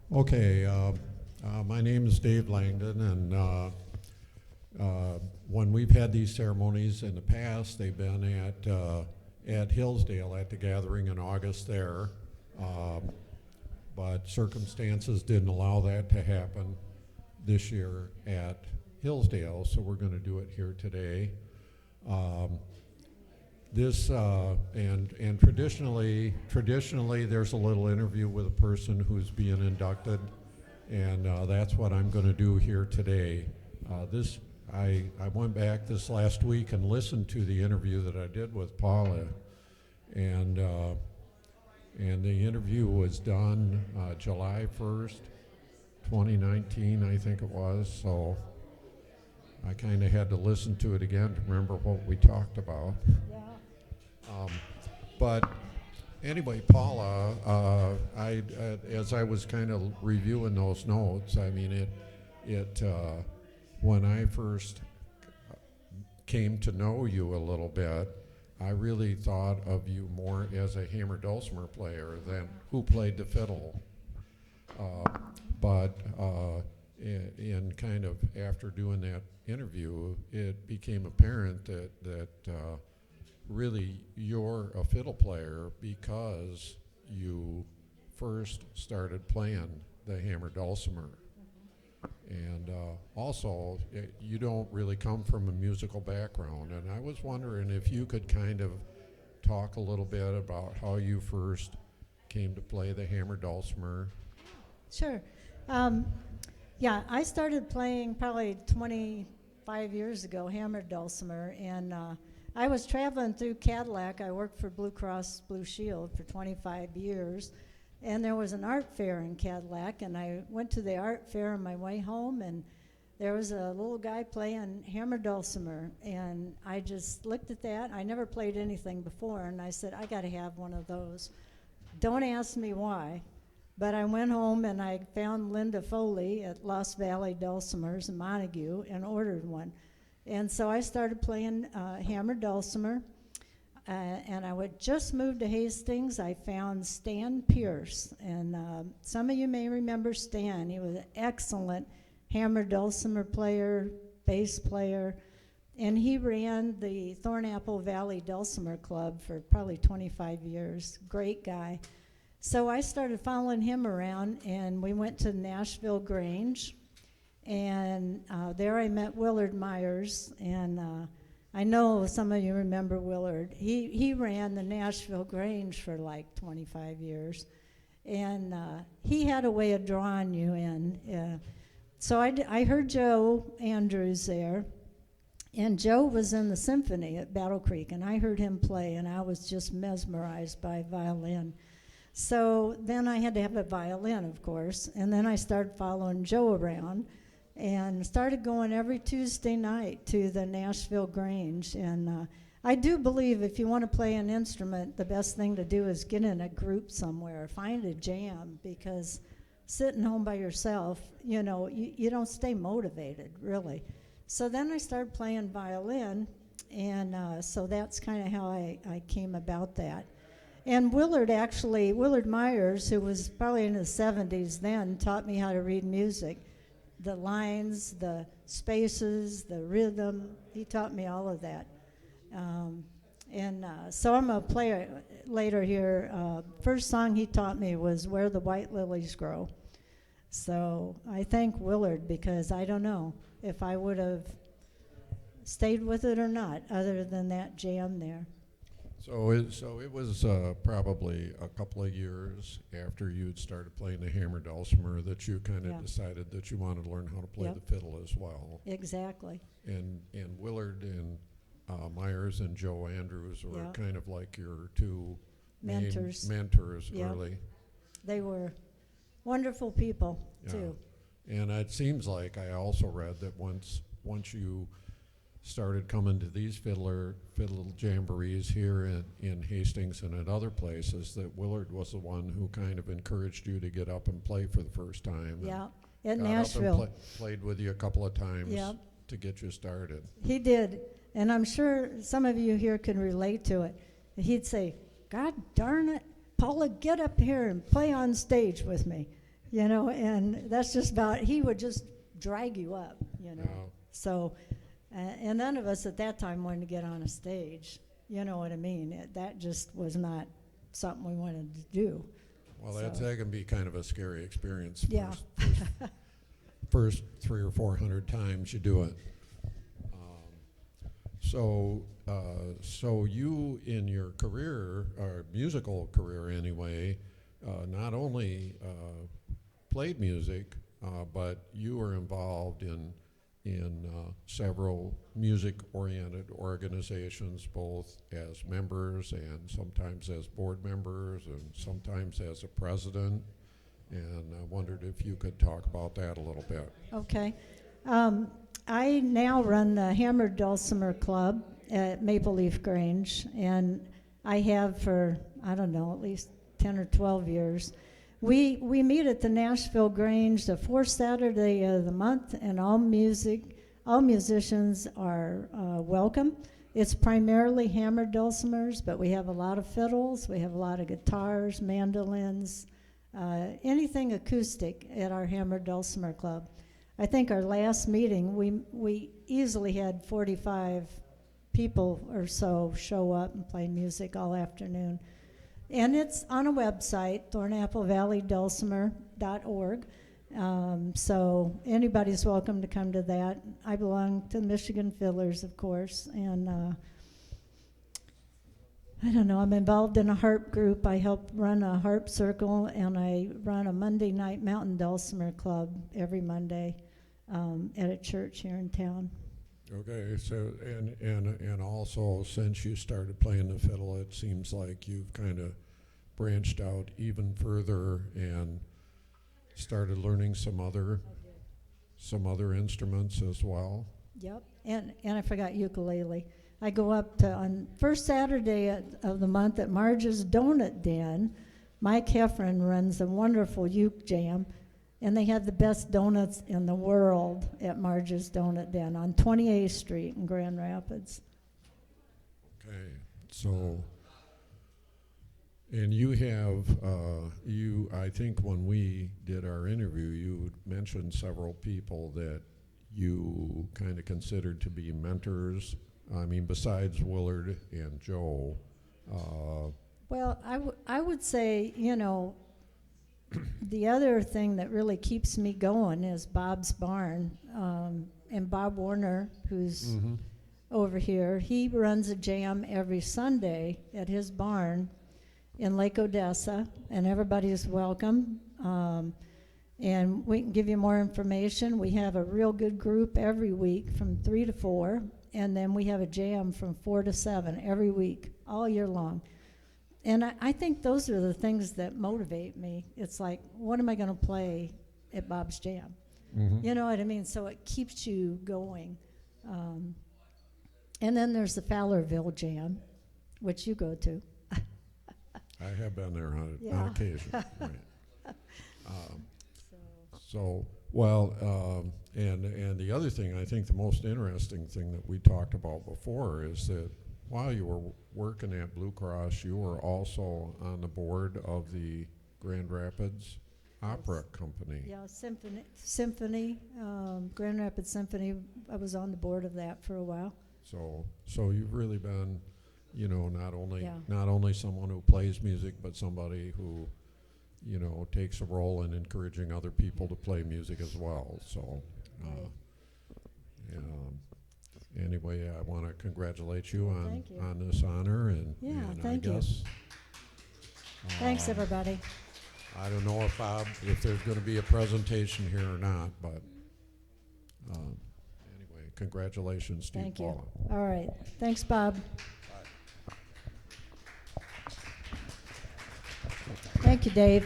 Okay, my name is Dave Langdon, and when we've had these ceremonies in the past, they've been at Hillsdale at the gathering in August there, but circumstances didn't allow that to happen this year at Hillsdale, so we're going to do it here today. And traditionally there's a little interview with a person who's being inducted, and that's what I'm going to do here today. I went back this last week and listened to the interview that I did with Paula, and the interview was done July 1st, 2019, I think it was, so I kind of had to listen to it again to remember what we talked about. Yeah. But anyway, Paula, as I was kind of reviewing those notes, I mean, when I first came to know you a little bit, I really thought of you more as a hammer dulcimer player than who played the fiddle. But in kind of after doing that interview, it became apparent that really you're a fiddle player because you first started playing the hammer dulcimer. And also, you don't really come from a musical background, and I was wondering if you could kind of talk a little bit about how you first came to play the hammer dulcimer. Sure. Yeah, I started playing probably 25 years ago, hammer dulcimer, and I was traveling through Cadillac. I worked for Blue Cross Blue Shield for 25 years, and there was an art fair in Cadillac, and I went to the art fair on my way home, and there was a little guy playing hammer dulcimer, and I just looked at that. I never played anything before, and I said, I got to have one of those. Don't ask me why, but I went home and I found Linda Foley at Lost Valley Dulcimers in Montague and ordered one. And so I started playing hammer dulcimer, and I would just move to Hastings. I found Stan Pierce, and some of you may remember Stan. He was an excellent hammer dulcimer player, bass player, and he ran the Thornapple Valley Dulcimer Club for probably 25 years. Great guy. So I started following him around, and we went to Nashville Grange, and there I met Willard Myers, and I know some of you remember Willard. He ran the Nashville Grange for like 25 years, and he had a way of drawing you in. So I heard Joe Andrews there, and Joe was in the symphony at Battle Creek, and I heard him play, and I was just mesmerized by violin. So then I had to have a violin, of course, and then I started following Joe around and started going every Tuesday night to the Nashville Grange. And I do believe if you want to play an instrument, the best thing to do is get in a group somewhere, find a jam, because sitting home by yourself, you know, you don't stay motivated, really. So then I started playing violin, and so that's kind of how I came about that. And Willard Myers, who was probably in his 70s then, taught me how to read music. The lines, the spaces, the rhythm, he taught me all of that. So I'm going to play later here. First song he taught me was Where the White Lilies Grow. So I thank Willard, because I don't know if I would have stayed with it or not, other than that jam there. So it was probably a couple of years after you'd started playing the hammer dulcimer that you kind of decided that you wanted to learn how to play the fiddle as well. Exactly. And Willard and Myers and Joe Andrews were kind of like your two mentors. Mentors, really. They were wonderful people, too. And it seems like I also read that once you started coming to these fiddle jamborees here in Hastings and at other places, that Willard was the one who kind of encouraged you to get up and play for the first time. Yeah, at got Nashville. Up and played with you a couple of times to get you started. He did, and I'm sure some of you here can relate to it. He'd say, God darn it, Paula, get up here and play on stage with me. you know, and that's just about, he would just drag you up, you know. Yeah. So, and none of us at that time wanted to get on a stage, you know what I mean? That just was not something we wanted to do. Well, So- that can be kind of a scary experience. Yeah. First 300 or 400 times you do it. So you, in your career, or musical career anyway, not only played music, but you were involved in several music-oriented organizations, both as members and sometimes as board members and sometimes as a president. And I wondered if you could talk about that a little bit. Okay. I now run the Hammered Dulcimer Club at Maple Leaf Grange, and I have for, I don't know, at least 10 or 12 years. We meet at the Nashville Grange the fourth Saturday of the month, and all musicians are welcome. It's primarily hammered dulcimers, but we have a lot of fiddles, we have a lot of guitars, mandolins, anything acoustic at our Hammered Dulcimer Club. I think our last meeting, we easily had 45 people or so show up and play music all afternoon. And it's on a website, thornapplevalley.dulcimer.org. So anybody's welcome to come to that. I belong to the Michigan Fiddlers, of course, and I don't know, I'm involved in a harp group. I help run a harp circle, and I run a Monday night mountain dulcimer club every Monday at a church here in town. Okay, so and also since you started playing the fiddle, it seems like you've kind of branched out even further and started learning some other instruments as well. Yep, and I forgot ukulele. I go up to, on first Saturday of the month at Marge's Donut Den. Mike Heffron runs a wonderful uke jam, and they have the best donuts in the world at Marge's Donut Den on 28th Street in Grand Rapids. Okay, so, and you have, I think when we did our interview, you mentioned several people that you kind of considered to be mentors. I mean, besides Willard and Joe. Well, I would say, you know, the other thing that really keeps me going is Bob's Barn. And Bob Warner, who's over here, he runs a jam every Sunday at his barn in Lake Odessa, and everybody's welcome. And we can give you more information. We have a real good group every week from 3 to 4, and then we have a jam from 4 to 7 every week, all year long. And I think those are the things that motivate me. It's like, what am I going to play at Bob's Jam? You know what I mean? So it keeps you going. And then there's the Fowlerville Jam, which you go to. I have been there on Yeah. occasion. Right. So, well, and the other thing, I think the most interesting thing that we talked about before is that while you were working at Blue Cross, you were also on the board of the Grand Rapids Opera Company. Yeah, Symphony, Grand Rapids Symphony. I was on the board of that for a while. So you've really been, you know, not only Yeah. someone who plays music, but somebody who, you know, takes a role in encouraging other people to play music as well. So, anyway, I want to congratulate you Thank you. on this honor, and Thank I you. guess. Thanks, everybody. I don't know if there's going to be a presentation here or not, but anyway, congratulations, Steve. Thank you. Paula. All right. Thanks, Bob. Thank you, Dave.